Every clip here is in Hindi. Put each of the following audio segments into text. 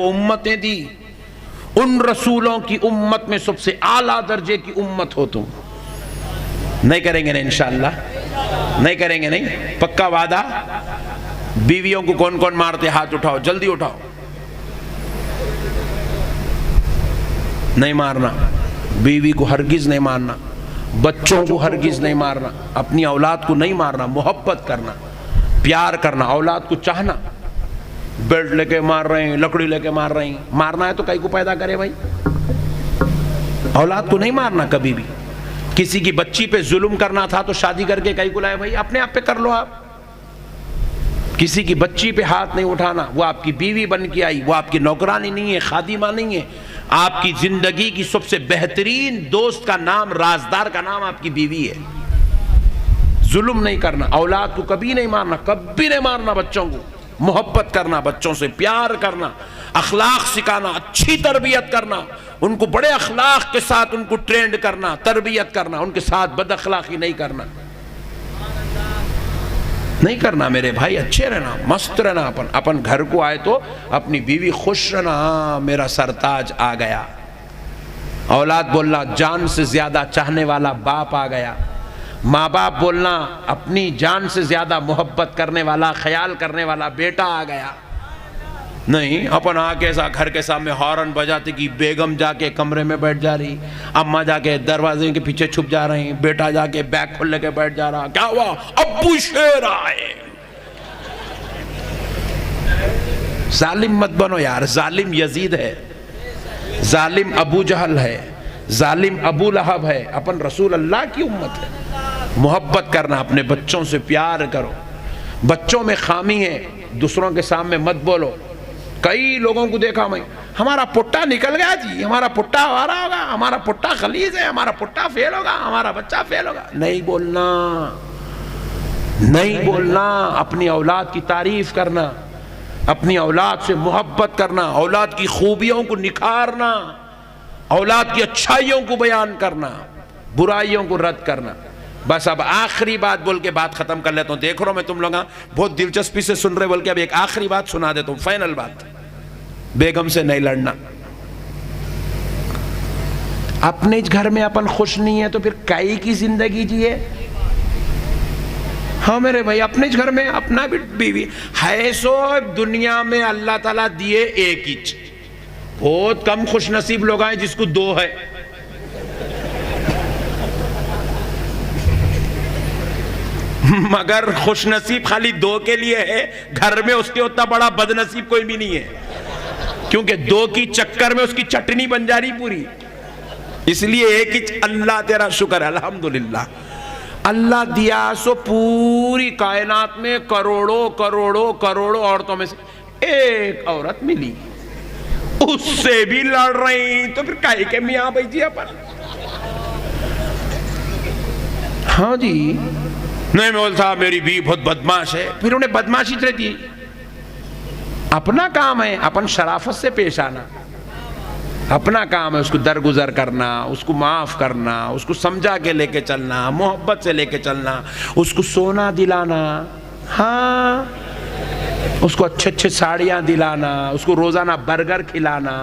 को उम्मतें दी, उन रसूलों की उम्मत में सबसे आला दर्जे की उम्मत हो तुम। नहीं करेंगे ना इंशाअल्लाह? नहीं करेंगे? नहीं, पक्का वादा? बीवियों को कौन कौन मारते? हाथ उठाओ, जल्दी उठाओ। नहीं मारना, बीवी को हरगिज नहीं मारना, बच्चों को हरगिज नहीं मारना, अपनी औलाद को नहीं मारना, मोहब्बत करना, प्यार करना, औलाद को चाहना। बेल्ट लेके मार रहे हैं, लकड़ी लेके मार रहे हैं, मारना है तो कई को पैदा करे भाई, औलाद को नहीं मारना कभी भी। किसी की बच्ची पे जुल्म करना था तो शादी करके कई को लाए भाई, अपने आप पे कर लो आप। किसी की बच्ची पे हाथ नहीं उठाना, वो आपकी बीवी बन के आई, वो आपकी नौकरानी नहीं है, खादिमा नहीं है, आपकी जिंदगी की सबसे बेहतरीन दोस्त का नाम, राजदार का नाम आपकी बीवी है। जुल्म नहीं करना, औलाद को कभी नहीं मारना, कभी नहीं मारना, बच्चों को मोहब्बत करना, बच्चों से प्यार करना, अखलाक सिखाना, अच्छी तरबियत करना, उनको बड़े अखलाक के साथ उनको ट्रेंड करना, तरबियत करना, उनके साथ बद अखलाकी नहीं करना, नहीं करना मेरे भाई। अच्छे रहना, मस्त रहना, अपन घर को आए तो अपनी बीवी खुश रहना, मेरा सरताज आ गया। औलाद बोलना जान से ज्यादा चाहने वाला बाप आ गया। माँ बाप बोलना अपनी जान से ज्यादा मोहब्बत करने वाला, ख्याल करने वाला बेटा आ गया। नहीं, अपन आके घर के सामने हॉर्न बजाते कि बेगम जाके कमरे में बैठ जा रही, अम्मा जाके दरवाजे के पीछे छुप जा रही, बेटा जाके बैग खोल के बैठ जा रहा। क्या हुआ? अब्बू शेर आए। जालिम मत बनो यार, जालिम यजीद है, जालिम अबू जहल है, जालिम अबू लहब है। अपन रसूल अल्लाह की उम्मत है। मोहब्बत करना, अपने बच्चों से प्यार करो। बच्चों में खामी है, दूसरों के सामने मत बोलो। कई लोगों को देखा मैं, हमारा पुट्टा निकल गया जी, हमारा पुट्टा आ रहा होगा, हमारा पुट्टा खलीज है, हमारा पुट्टा फेल होगा, हमारा बच्चा फेल होगा। नहीं बोलना, नहीं बोलना। अपनी औलाद की तारीफ करना, अपनी औलाद से मोहब्बत करना, औलाद की खूबियों को निखारना, औलाद की अच्छाइयों को बयान करना, बुराइयों को रद्द करना। बस अब आखिरी बात बोल के बात खत्म कर लेता हूं। देख रहा हूं मैं तुम लोग बहुत दिलचस्पी से सुन रहे, बोल के अब एक आखिरी बात सुना देता हूं, फाइनल बात। बेगम से नहीं लड़ना। अपने घर में अपन खुश नहीं है तो फिर काई की जिंदगी जिए? हाँ मेरे भाई, अपने घर में अपना भी बीवी है, सो दुनिया में अल्लाह ताला दिए एक ही। बहुत कम खुश नसीब लोग हैं जिसको दो है। मगर खुश नसीब खाली दो के लिए है, घर में उसके उतना बड़ा बदनसीब कोई भी नहीं है, क्योंकि दो की चक्कर में उसकी चटनी बन जा रही पूरी। इसलिए एक ही। अल्लाह तेरा शुक्र, अल्हम्दुलिल्लाह, अल्लाह दिया सो पूरी कायनात में करोड़ों करोड़ों करोड़ों औरतों में से एक औरत मिली, उससे भी लड़ रही, तो फिर काहे के मियां भाई जी अपन? हाँ जी, नहीं मैं बोलता मेरी बीवी बहुत बदमाश है, फिर उन्हें बदमाशी रहती। अपना काम है, अपन शराफत से पेश आना, अपना काम है उसको दरगुजर करना, उसको माफ करना, उसको समझा के लेके चलना, मोहब्बत से लेके चलना, उसको सोना दिलाना, हाँ उसको अच्छे अच्छे साड़ियाँ दिलाना, उसको रोजाना बर्गर खिलाना।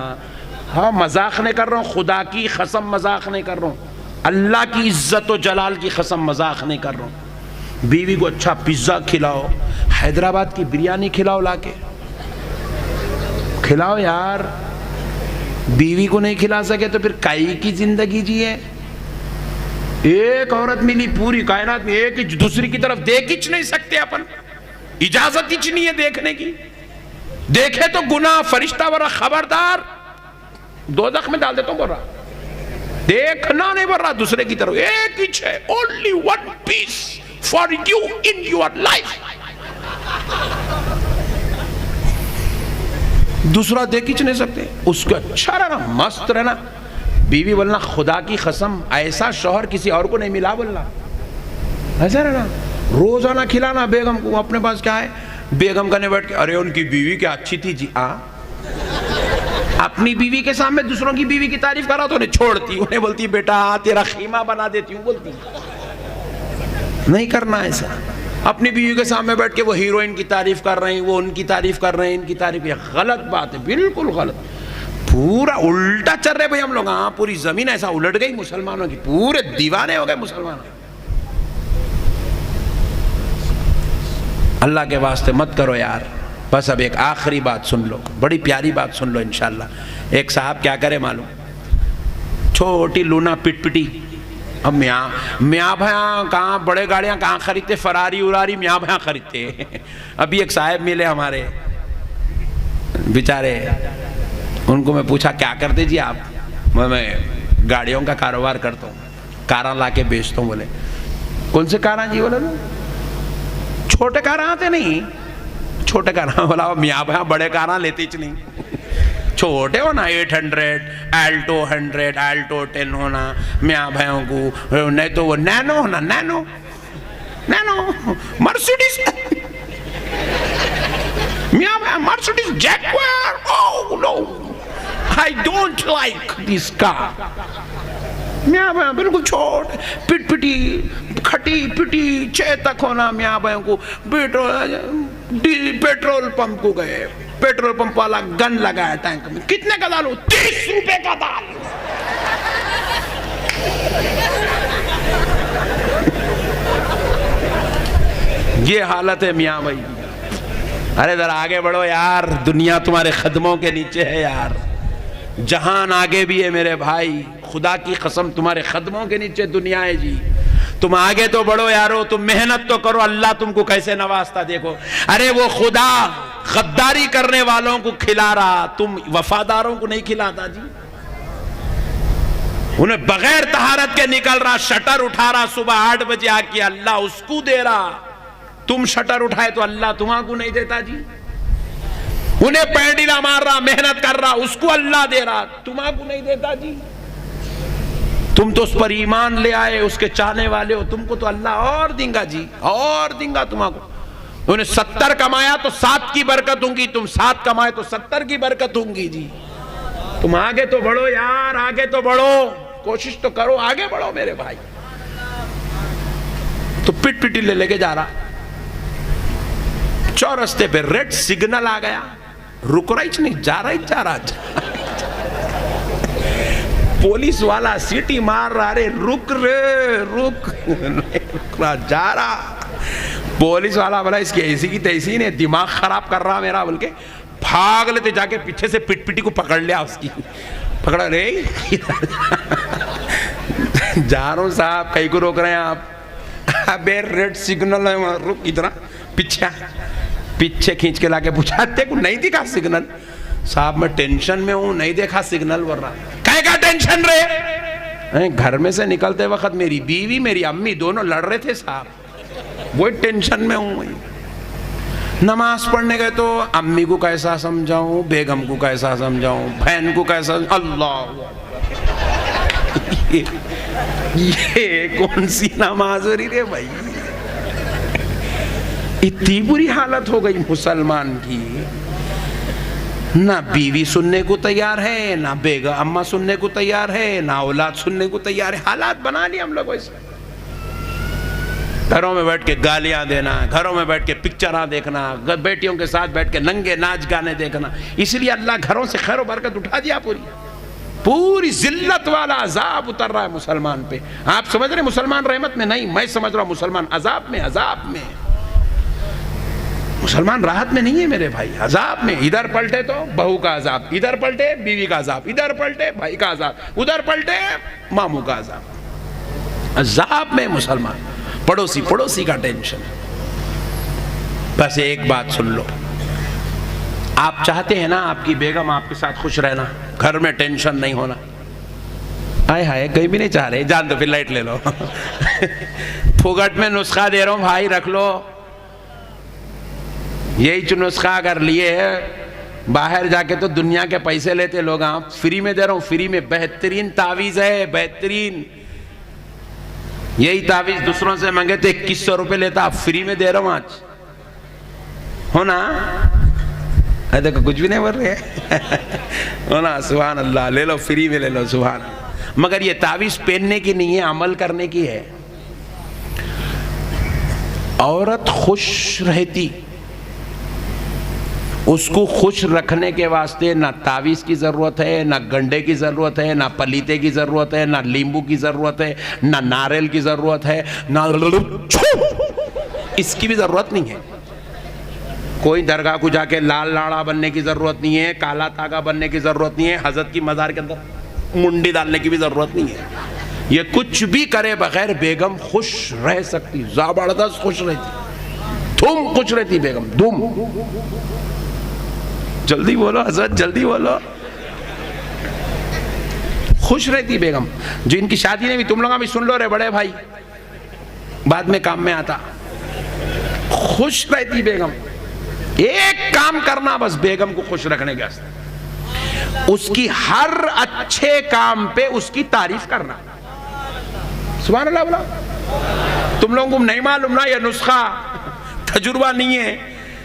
हाँ मजाक नहीं कर रहा हूँ, खुदा की कसम मजाक नहीं कर रहा हूँ, अल्लाह की इज्जत और जलाल की कसम मजाक नहीं कर रहा हूँ। बीवी को अच्छा पिज्जा खिलाओ, हैदराबाद की बिरयानी खिलाओ, लाके खिलाओ यार। बीवी को नहीं खिला सके तो फिर काई की जिंदगी जिए? एक औरत मिली पूरी कायनात में, एक ही, दूसरी की तरफ देख ही नहीं सकते अपन, इजाजत ही नहीं है देखने की। देखे तो गुनाह, फरिश्ता वाला खबरदार, दोज़ख में डाल देता हूं। बोल रहा देखना नहीं, बोल रहा दूसरे की तरफ। एक ही है, only one piece for you in your life. दूसरा देख ही नहीं सकते, उसको अच्छा रहना, मस्त रहना। बीवी बोलना खुदा की कसम ऐसा शौहर किसी और को नहीं मिला, बोलना ऐसा रहना। रोजाना खिलाना बेगम को, अपने पास क्या है, बेगम का नहीं बैठ के अरे उनकी बीवी क्या अच्छी थी जी। अपनी बीवी के सामने दूसरों की बीवी की तारीफ करा तो उन्हें छोड़ती, उन्हें बोलती बेटा तेरा खीमा बना देती हूँ, बोलती। नहीं करना ऐसा। अपनी बीवी के सामने बैठ के वो हीरोइन की तारीफ कर रहे हैं, वो उनकी तारीफ कर रहे हैं, इनकी तारीफ। ये गलत बात है, बिल्कुल गलत। पूरा उल्टा चल रहे भाई हम लोग। हाँ, पूरी जमीन ऐसा उलट गई मुसलमानों की, पूरे दीवाने हो गए मुसलमान। अल्लाह के वास्ते मत करो यार। बस अब एक आखिरी बात सुन लो, बड़ी प्यारी बात सुन लो इंशाल्लाह। एक साहब क्या करे मालूम, छोटी लूना पिटपिटी। अब मियाँ भैया कहाँ बड़े गाड़ियाँ कहाँ खरीदते, फरारी उरारी मियाँ भैया खरीदते। अभी एक साहब मिले हमारे बेचारे, उनको मैं पूछा क्या करते जी आप? मैं गाड़ियों का कारोबार करता हूँ, कारा ला के बेचता हूँ। बोले कौन से कारा जी? बोले छोटे कारा आते नहीं, छोटे कारा। बोला मियाँ भैया बड़े कारा लेते ही नहीं, छोटे हो ना 800 एल्टो 100 एल्टो 10 होना मियाँ भाइयों को, नहीं तो वो नैनो होना, नैनो मर्सिडीज मियाँ भाई Mercedes Jaguar. Oh no, I don't like this car. मियाँ भाई बिल्कुल छोट पिटपिटी खटी पिटी चेतक होना मियाँ भाइयों को। पेट्रोल पंप को गए, पेट्रोल पंप वाला गन लगाया टैंक में, कितने का डालू? 30 रुपए का डाल। ये हालत है मियाँ भाई। अरे जरा आगे बढ़ो यार, दुनिया तुम्हारे कदमों के नीचे है यार। जहान आगे भी है मेरे भाई, खुदा की कसम तुम्हारे कदमों के नीचे दुनिया है जी। तुम आगे तो बढ़ो यारो, तुम मेहनत तो करो, अल्लाह तुमको कैसे नवाजता देखो। अरे वो खुदा गद्दारी करने वालों को खिला रहा, तुम वफादारों को नहीं खिलाता जी। उन्हें बगैर तहारत के निकल रहा, शटर उठा रहा सुबह 8 बजे आके, अल्लाह उसको दे रहा। तुम शटर उठाए तो अल्लाह तुम्हारा नहीं देता जी। उन्हें पैंडीला मार रहा, मेहनत कर रहा, उसको अल्लाह दे रहा, तुम्हारा नहीं देता जी। तुम तो उस पर ईमान ले आए, उसके चाहने वाले हो, तुमको तो अल्लाह और देगा जी, और देगा तुम्हारा। उन्हें 70 कमाया तो 7 की बरकत होंगी, तुम 7 कमाए तो 70 की बरकत होंगी जी। तुम आगे तो बढ़ो यार, आगे तो बढ़ो, कोशिश तो करो, आगे बढ़ो मेरे भाई। तो पिट पिटी ले लेके जा रहा, चौरस्ते पे रेड सिग्नल आ गया, रुक रहा ही नहीं, जा रहा। पुलिस वाला सीटी मार रहा, अरे रुक रे रुक, नहीं रुक रहा, जा रहा। पुलिस वाला बोला इसकी ऐसी की तैसी ने दिमाग खराब कर रहा मेरा, बोल के भाग लेते, जाके पीछे से पिटपिटी को पकड़ लिया, उसकी पकड़ा, रे जा रहा हूं साहब, कहीं को रोक रहे हैं आप? अबे रेड सिग्नल है, रुक, इतना पीछे खींच के लाके पूछा, तेरे को नहीं दिखा सिग्नल? साहब मैं टेंशन में हूं, नहीं देखा सिग्नल। बोल रहा काहे का टेंशन रे? घर में से निकलते वक्त मेरी बीवी मेरी अम्मी दोनों लड़ रहे थे साहब, वो टेंशन में हूं। नमाज पढ़ने गए तो अम्मी को कैसा समझाऊं, बेगम को कैसा समझाऊं, बहन को कैसा, अल्लाह ये कौन सी नमाज हो रही रे भाई? इतनी बुरी हालत हो गई मुसलमान की, ना बीवी सुनने को तैयार है, ना बेगम अम्मा सुनने को तैयार है, ना औलाद सुनने को तैयार है। हालात बना लिए हम लोग वैसे। घरों में बैठ के गालियां देना, घरों में बैठ के पिक्चर देखना, बेटियों के साथ बैठ के नंगे नाच गाने देखना। इसलिए अल्लाह घरों से खैर बरकत उठा दिया, पूरी जिल्लत वाला अजाब उतर रहा है मुसलमान पे। आप समझ रहे मुसलमान रहमत में नहीं, मैं समझ रहा हूं मुसलमान अजाब में, अजाब में। मुसलमान राहत में नहीं है मेरे भाई, अजाब में। इधर पलटे तो बहू का अजाब, इधर पलटे बीवी का अजाब, इधर पलटे भाई का अजाब, उधर पलटे मामू का अजाब। अजाब में मुसलमान, पड़ोसी पड़ोसी का टेंशन। बस एक बात सुन लो, आप चाहते हैं ना आपकी बेगम आपके साथ खुश रहना, घर में टेंशन नहीं होना? आए हाय, कहीं भी नहीं चाह रहे, जान दो, फिर लाइट ले लो। फुगट में नुस्खा दे रहा हूं भाई, रख लो। यही नुस्खा अगर लिए है, बाहर जाके तो दुनिया के पैसे लेते लोग, आप फ्री में दे रहा हूं, फ्री में। बेहतरीन तावीज है, बेहतरीन। यही तावीज दूसरों से मांगे तो 2100 रुपए लेता, आप फ्री में दे रहा हूं आज, हो ना? देखो कुछ भी नहीं बोल रहे हो ना, सुभान अल्लाह, ले लो फ्री में, ले लो, सुभान। मगर ये तावीज पहनने की नहीं है, अमल करने की है। औरत खुश रहती, उसको खुश रखने के वास्ते ना तावीज़ की ज़रूरत है, ना गंडे की ज़रूरत है, ना पलीते की ज़रूरत है, ना नींबू की ज़रूरत है, ना नारियल की ज़रूरत है, ना इसकी भी ज़रूरत नहीं है। कोई दरगाह को जाके लाल लाड़ा बनने की ज़रूरत नहीं है, काला तागा बनने की ज़रूरत नहीं है, हज़रत की मज़ार के अंदर मुंडी डालने की भी ज़रूरत नहीं है। ये कुछ भी करे बगैर बेगम खुश रह सकती, ज़बरदस्त खुश रहती, धूम खुश रहती बेगम, धूम। जल्दी बोलो हज़रत, जल्दी बोलो। खुश रहती बेगम। जिनकी शादी नहीं हुई, तुम लोग अभी सुन लो रे बड़े भाई, बाद में काम में आता। खुश रहती बेगम। एक काम करना बस बेगम को खुश रखने के वास्ते, उसकी हर अच्छे काम पे उसकी तारीफ करना। सुभान अल्लाह बोला। तुम लोगों को नहीं मालूम ना, ये नुस्खा तजुर्बा नहीं है,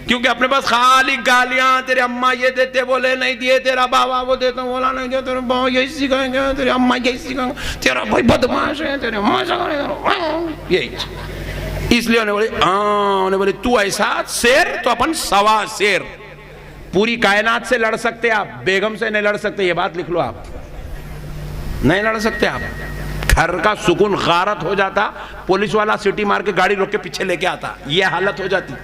क्योंकि अपने पास खाली गालियां, तेरे अम्मा ये देते बोले नहीं दिए, तेरा बाबा वो देता बोला नहीं दिया, तेरे बाबा यही सिखाएंगे, तेरे अम्मा यही सिखाएंगे, तेरा भाई बदमाश है, तेरे अम्मा यही। इसलिए उन्हें बोले तू ऐसा शेर तो अपन सवा शेर। पूरी कायनात से लड़ सकते आप, बेगम से नहीं लड़ सकते, ये बात लिख लो आप, नहीं लड़ सकते आप। घर का सुकून गारत हो जाता, पुलिस वाला सीटी मार के गाड़ी रोक के पीछे लेके आता, ये हालत हो जाती।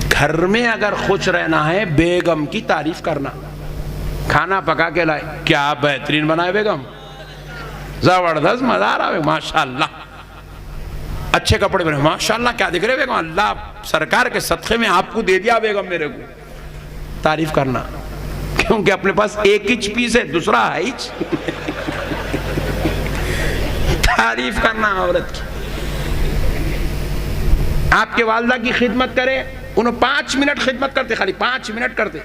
घर में अगर खुश रहना है, बेगम की तारीफ करना। खाना पका के लाए, क्या बेहतरीन बनाए बेगम, जबरदस्त, मजा आ रहा है, माशाल्लाह। अच्छे कपड़े पहने, माशाल्लाह, क्या दिख रहे बेगम, अल्लाह सरकार के सदक़े में आपको दे दिया बेगम मेरे को। तारीफ करना, क्योंकि अपने पास एक ही पीस है, दूसरा है ही। तारीफ करना औरत की। आपके वालदा की खिदमत करे, उन्हें 5 मिनट खिदमत करते, खाली 5 मिनट करते,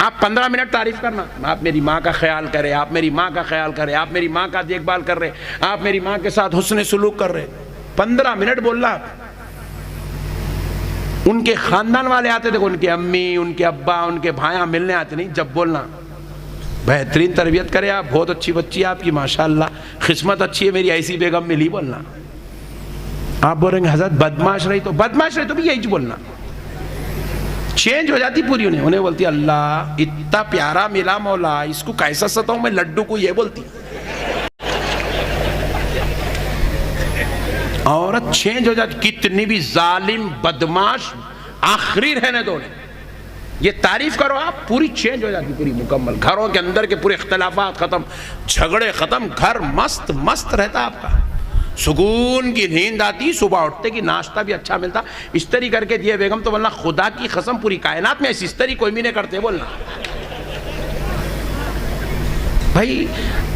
आप 15 मिनट तारीफ करना। आप मेरी माँ का ख्याल करें, आप मेरी माँ का ख्याल करें, आप मेरी माँ का देखभाल कर रहे, आप मेरी माँ के साथ हुस्न सलूक कर रहे। 15 मिनट बोलना। उनके खानदान वाले आते थे, उनके अम्मी, उनके अब्बा, उनके भाया मिलने आते, नहीं जब बोलना बेहतरीन तरबियत करे आप, बहुत अच्छी बच्ची आपकी, माशाल्लाह, किस्मत अच्छी है मेरी, ऐसी बेगम मिली, बोलना। आप बोलेंगे हज़रत बदमाश रही तो, बदमाश रही तो भी यही बोलना। चेंज हो जाती पूरी। उन्हें बोलती अल्लाह इतना प्यारा मिला मौला, इसको कैसा सताऊं मैं लड्डू को, ये बोलती औरत। चेंज हो जाती, कितनी भी जालिम बदमाश आखिरी रहने दो, ये तारीफ करो आप, पूरी चेंज हो जाती, पूरी मुकम्मल। घरों के अंदर के पूरे इख्तलाफात खत्म, झगड़े खत्म, घर मस्त मस्त रहता आपका, सुकून की नींद आती, सुबह उठते की नाश्ता भी अच्छा मिलता। इस्तरी करके दिए बेगम तो बोलना खुदा की कसम पूरी कायनात में ऐसी इस्तरी कोई भी नहीं करते, बोलना। भाई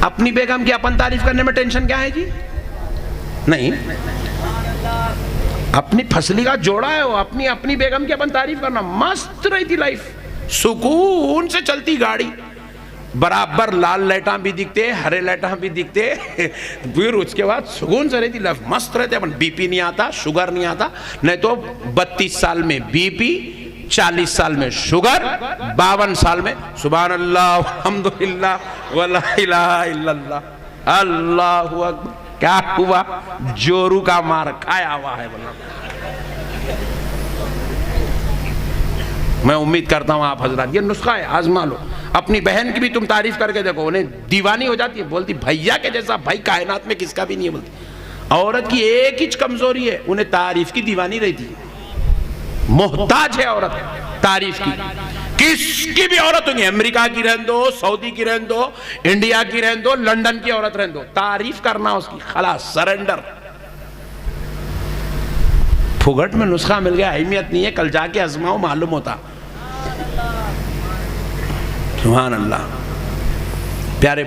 अपनी बेगम की अपन तारीफ करने में टेंशन क्या है जी? नहीं, अपनी फसली का जोड़ा है वो, अपनी अपनी बेगम की अपन तारीफ करना। मस्त रहती लाइफ, सुकून से चलती गाड़ी, बराबर लाल लाइटा भी दिखते, हरे लाइटा भी दिखते, फिर उसके बाद सुकून से रहती लाइफ, मस्त रहते अपन। बीपी नहीं आता, शुगर नहीं आता, नहीं तो 32 साल में बीपी, 40 साल में शुगर, 52 साल में सुभान अल्लाह अल्हम्दुलिल्लाह वला इलाहा इल्लल्लाह अल्लाहु अकबर। क्या हुआ? जोरू का मार खाया हुआ है बोला। मैं उम्मीद करता हूं आप हजरात, ये नुस्खा है, आजमा लो। अपनी बहन की भी तुम तारीफ करके देखो, उन्हें दीवानी हो जाती है, बोलती भैया के जैसा भाई कायनात में किसका भी नहीं है, बोलती। औरत की एक ही कमजोरी है, उन्हें तारीफ की दीवानी रहती है, मोहताज है औरत तारीफ की। किसकी भी औरत होगी, अमेरिका की रहने दो, सऊदी की रहने दो, इंडिया की रहने दो, लंदन की औरत रहने दो, तारीफ करना उसकी, खलास, सरेंडर। फुगट में नुस्खा मिल गया, अहमियत नहीं है, कल जाके आजमाओ मालूम होता। सुभान अल्लाह। प्यारे